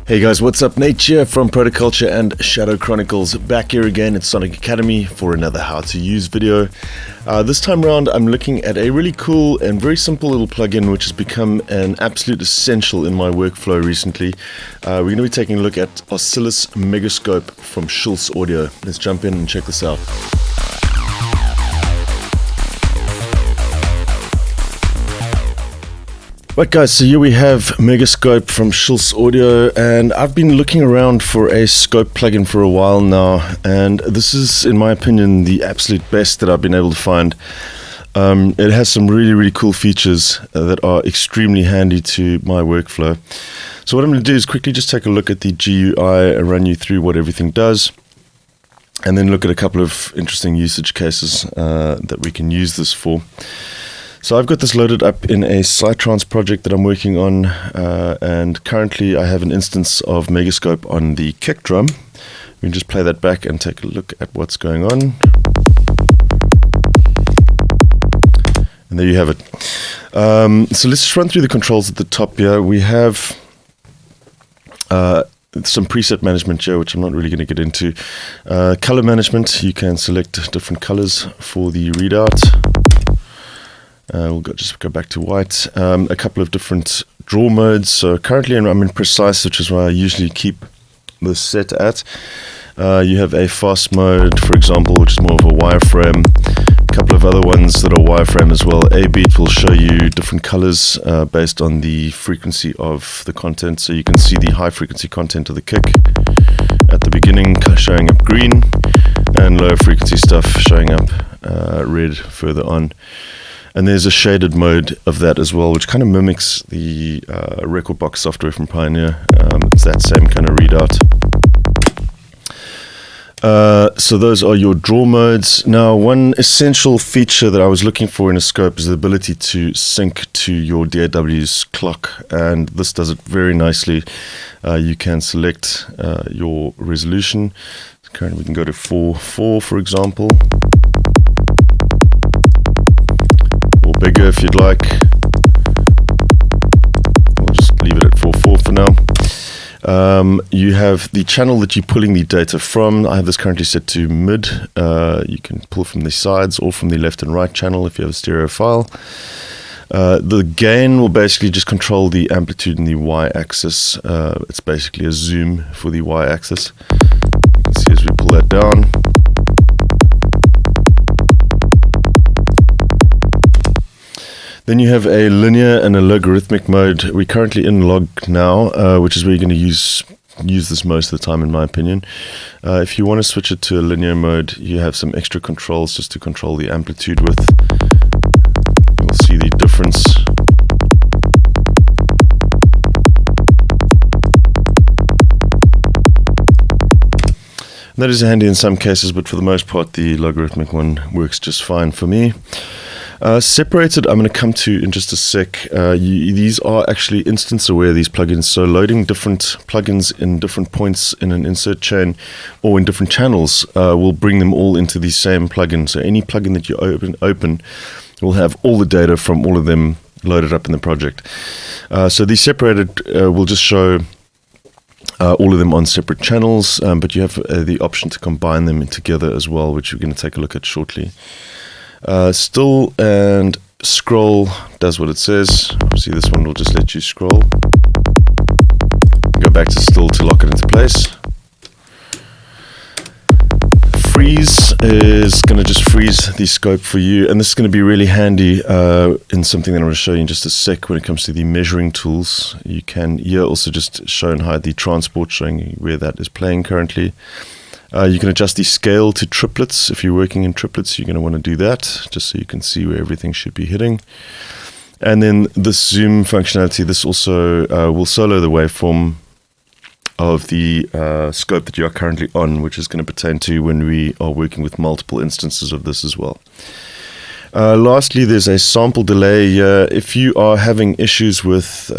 Hey guys, what's up? Nate here from Protoculture and Shadow Chronicles, back here again at Sonic Academy for another how to use video. This time around I'm looking at a really cool and very simple little plugin which has become an absolute essential in my workflow recently. We're going to be taking a look at Oscilloscope from Shulz Audio. Let's jump in and check this out. Right guys, so here we have Megascope from Shulz Audio, and I've been looking around for a scope plugin for a while now, and this is, in my opinion, the absolute best that I've been able to find. It has some really cool features that are extremely handy to my workflow. So what I'm going to do is quickly just take a look at the GUI and run you through what everything does, and then look at a couple of interesting usage cases that we can use this for. So I've got this loaded up in a Psytrance project that I'm working on, and currently I have an instance of Megascope on the kick drum. We can just play that back and take a look at what's going on. And there you have it. So let's just run through the controls at the top here. We have some preset management here, which I'm not really going to get into. Color management, you can select different colors for the readout. We'll just go back to white. A couple of different draw modes. So currently I'm in precise, which is where I usually keep this set at. You have a fast mode, for example, which is more of a wireframe. A couple of other ones that are wireframe as well. A beat will show you different colors based on the frequency of the content. So you can see the high frequency content of the kick at the beginning showing up green, and low frequency stuff showing up red further on. And there's a shaded mode of that as well, which kind of mimics the record box software from Pioneer. It's that same kind of readout. So those are your draw modes. Now, one essential feature that I was looking for in a scope is the ability to sync to your DAW's clock, and this does it very nicely. You can select your resolution. Currently we can go to 4:4, for example. Bigger if you'd like. We'll just leave it at 4:4 for now. You have the channel that you're pulling the data from. I have this currently set to mid. You can pull from the sides or from the left and right channel if you have a stereo file. The gain will basically just control the amplitude in the y-axis. It's basically a zoom for the y-axis. You can see as we pull that down. Then you have a linear and a logarithmic mode. We're currently in log now, which is where you're going to use this most of the time, in my opinion. If you want to switch it to a linear mode, you have some extra controls just to control the amplitude width. You'll see the difference. And that is handy in some cases, but for the most part, the logarithmic one works just fine for me. Separated, I'm going to come to in just a sec. These are actually instance aware, these plugins. So loading different plugins in different points in an insert chain or in different channels will bring them all into the same plugin. So any plugin that you open will have all the data from all of them loaded up in the project. So the separated will just show all of them on separate channels, but you have the option to combine them together as well, which we're going to take a look at shortly. Still and scroll does what it says. Obviously this one will just let you scroll. Go back to still to lock it into place. Freeze is going to just freeze the scope for you, and this is going to be really handy in something that I'm going to show you in just a sec when it comes to the measuring tools. You can here also just show and hide the transport, showing you where that is playing currently. You can adjust the scale to triplets. If you're working in triplets, you're going to want to do that, just so you can see where everything should be hitting. And then this zoom functionality, this also will solo the waveform of the scope that you are currently on, which is going to pertain to when we are working with multiple instances of this as well. Lastly, there's a sample delay. If you are having issues with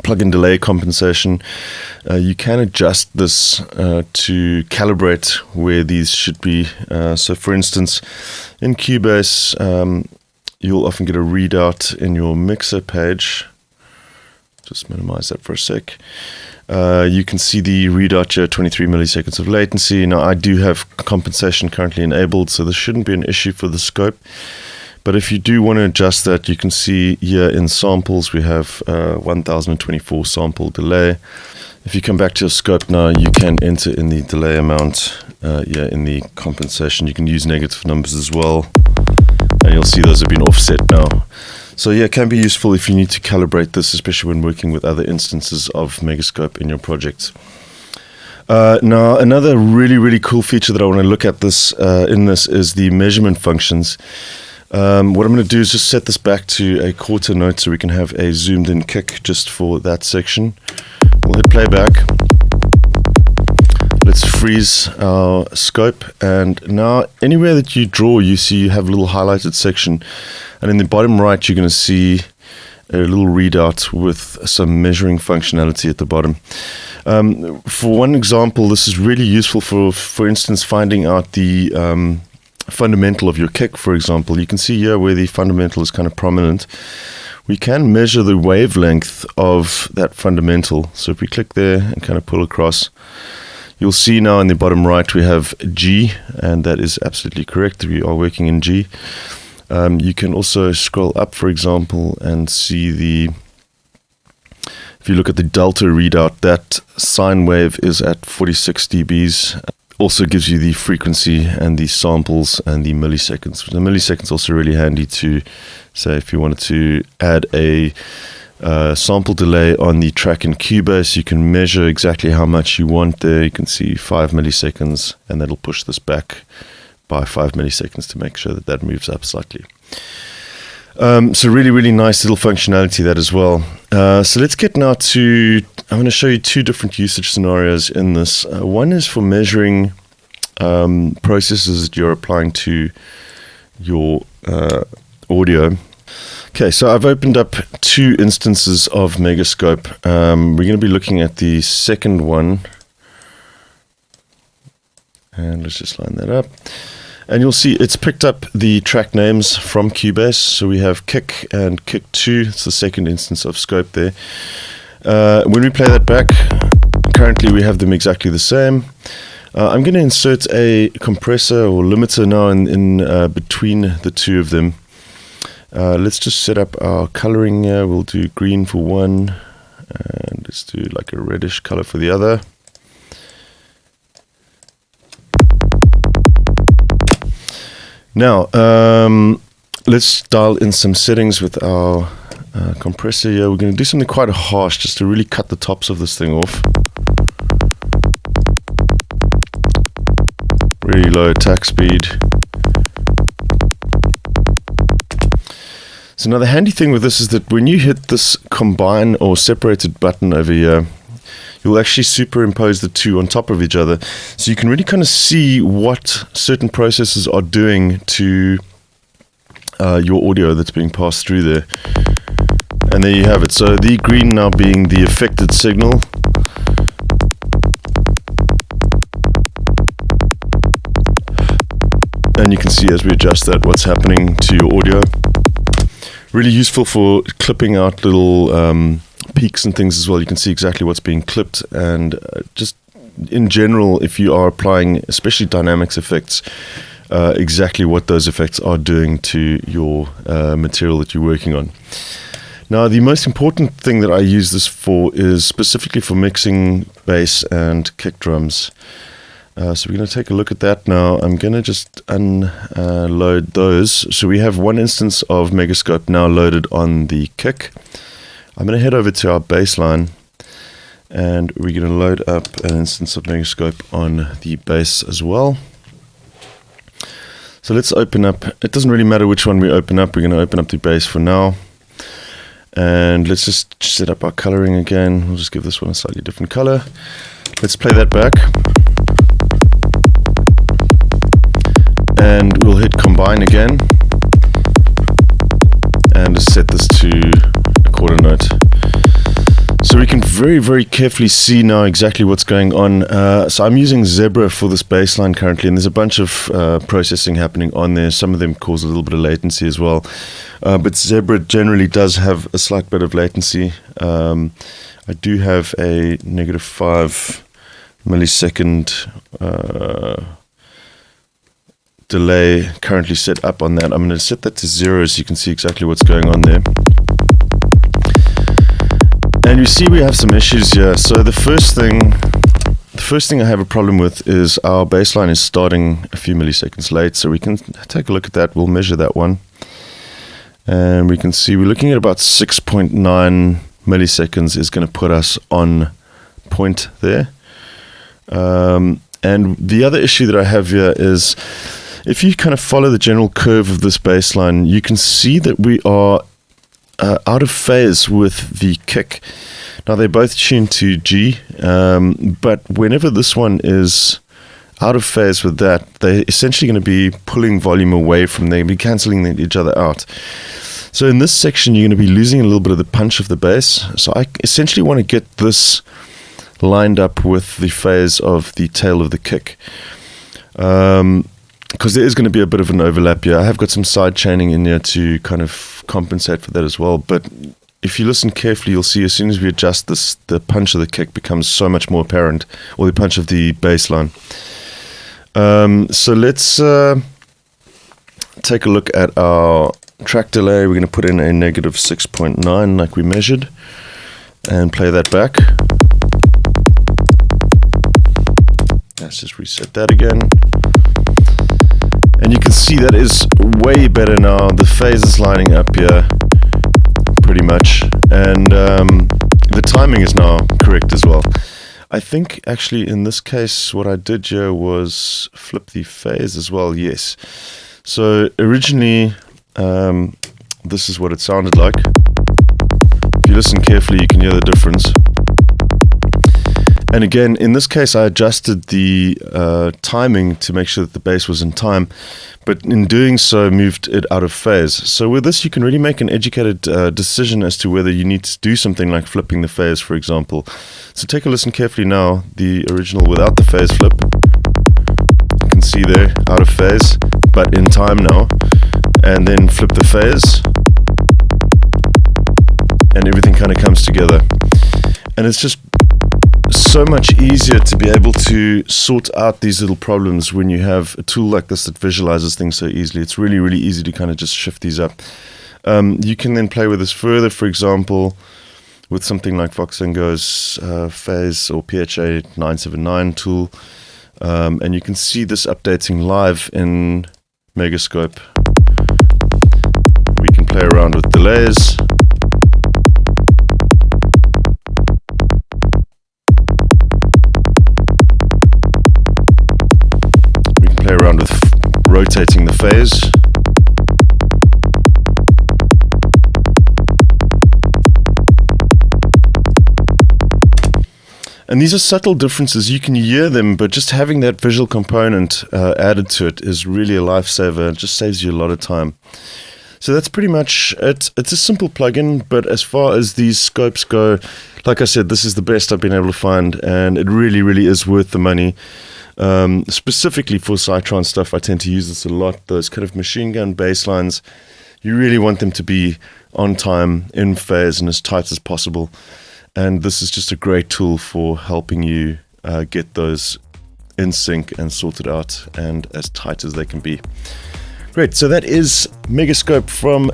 plugin delay compensation, you can adjust this to calibrate where these should be. So for instance, in Cubase, you'll often get a readout in your mixer page just minimize that for a sec. You can see the readout here, 23 milliseconds of latency. Now I do have compensation currently enabled, so this shouldn't be an issue for the scope. But if you do want to adjust that, you can see here in samples we have 1024 sample delay. If you come back to your scope now, you can enter in the delay amount in the compensation. You can use negative numbers as well, and you'll see those have been offset now. So yeah, it can be useful if you need to calibrate this, especially when working with other instances of Megascope in your project. Now, another really cool feature that I want to look at this is the measurement functions. What I'm going to do is just set this back to a quarter note so we can have a zoomed in kick just for that section. We'll hit playback. Let's freeze our scope, and now anywhere that you draw, you see you have a little highlighted section, and in the bottom right you're going to see a little readout with some measuring functionality at the bottom. For one example, this is really useful for instance, finding out the fundamental of your kick, for example. You can see here where the fundamental is kind of prominent. We can measure the wavelength of that fundamental. So if we click there and kind of pull across, you'll see now in the bottom right we have G, and that is absolutely correct. We are working in G. You can also scroll up, for example, and see if you look at the delta readout, that sine wave is at 46 dBs. Also gives you the frequency and the samples and the milliseconds. The milliseconds also really handy to say if you wanted to add a sample delay on the track in Cubase, you can measure exactly how much you want there. You can see 5 milliseconds, and that'll push this back by 5 milliseconds to make sure that that moves up slightly. So really nice little functionality that as well. So let's get now to, I'm going to show you two different usage scenarios in this. One is for measuring processes that you're applying to your audio. Okay, so I've opened up two instances of Megascope. We're going to be looking at the second one. And let's just line that up. And you'll see it's picked up the track names from Cubase. So we have Kick and Kick 2. It's the second instance of scope there. When we play that back, currently we have them exactly the same. I'm going to insert a compressor or limiter now in between the two of them. Let's just set up our coloring here. We'll do green for one, and let's do like a reddish color for the other. Now, let's dial in some settings with our compressor here. We're going to do something quite harsh just to really cut the tops of this thing off. Really low attack speed. So now the handy thing with this is that when you hit this combine or separated button over here, you'll actually superimpose the two on top of each other. So you can really kind of see what certain processes are doing to your audio that's being passed through there. And there you have it. So the green now being the affected signal. And you can see as we adjust that what's happening to your audio. Really useful for clipping out little peaks and things as well. You can see exactly what's being clipped, and just in general, if you are applying especially dynamics effects, exactly what those effects are doing to your material that you're working on. Now, the most important thing that I use this for is specifically for mixing bass and kick drums. So we're going to take a look at that now. I'm going to just unload those. So we have one instance of Megascope now loaded on the kick. I'm going to head over to our bass line, and we're going to load up an instance of Megascope on the bass as well. So let's open up. It doesn't really matter which one we open up. We're going to open up the bass for now. And let's just set up our coloring again. We'll just give this one a slightly different color. Let's play that back. And we'll hit combine again, and just set this to a quarter note. So we can very carefully see now exactly what's going on. So I'm using Zebra for this baseline currently, and there's a bunch of processing happening on there. Some of them cause a little bit of latency as well. But Zebra generally does have a slight bit of latency. I do have a -5 millisecond delay currently set up on that. I'm going to set that to 0 so you can see exactly what's going on there. And you see we have some issues here. So the first thing I have a problem with is our baseline is starting a few milliseconds late. So we can take a look at that. We'll measure that one. And we can see we're looking at about 6.9 milliseconds is going to put us on point there. And the other issue that I have here is if you kind of follow the general curve of this baseline, you can see that we are out of phase with the kick. Now they're both tuned to G, but whenever this one is out of phase with that, they're essentially going to be pulling volume away from there, be cancelling each other out. So in this section, you're going to be losing a little bit of the punch of the bass. So I essentially want to get this lined up with the phase of the tail of the kick. Because there is going to be a bit of an overlap here. I have got some side chaining in there to kind of compensate for that as well. But if you listen carefully, you'll see as soon as we adjust this, the punch of the kick becomes so much more apparent, or the punch of the bass line. So let's take a look at our track delay. We're going to put in a -6.9 like we measured and play that back. Let's just reset that again. And you can see that is way better now. The phase is lining up here pretty much. And the timing is now correct as well. I think actually in this case what I did here was flip the phase as well, yes. So originally this is what it sounded like. If you listen carefully you can hear the difference. And again, in this case, I adjusted the timing to make sure that the bass was in time, but in doing so, moved it out of phase. So with this, you can really make an educated decision as to whether you need to do something like flipping the phase, for example. So take a listen carefully now, the original without the phase flip. You can see there, out of phase, but in time now. And then flip the phase, and everything kind of comes together. And it's just so much easier to be able to sort out these little problems when you have a tool like this that visualizes things so easily. It's really easy to kind of just shift these up. You can then play with this further, for example, with something like Voxengo's phase or PHA 979 tool. And you can see this updating live in Megascope. We can play around with delays. Play around with rotating the phase. And these are subtle differences. You can hear them, but just having that visual component added to it is really a lifesaver. It just saves you a lot of time. So that's pretty much it. It's a simple plugin, but as far as these scopes go, like I said, this is the best I've been able to find, and it really is worth the money. Specifically for Cytron stuff, I tend to use this a lot. Those kind of machine gun bass lines, you really want them to be on time, in phase, and as tight as possible. And this is just a great tool for helping you get those in sync and sorted out and as tight as they can be. Great, so that is Megascope from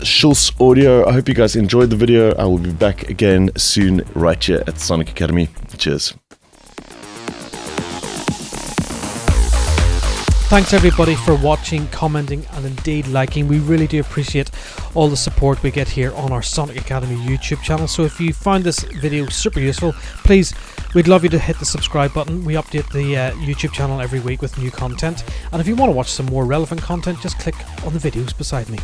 Shulz Audio. I hope you guys enjoyed the video. I will be back again soon right here at Sonic Academy. Cheers. Thanks everybody for watching, commenting and indeed liking. We really do appreciate all the support we get here on our Sonic Academy YouTube channel. So if you found this video super useful, please, we'd love you to hit the subscribe button. We update the YouTube channel every week with new content. And if you want to watch some more relevant content, just click on the videos beside me.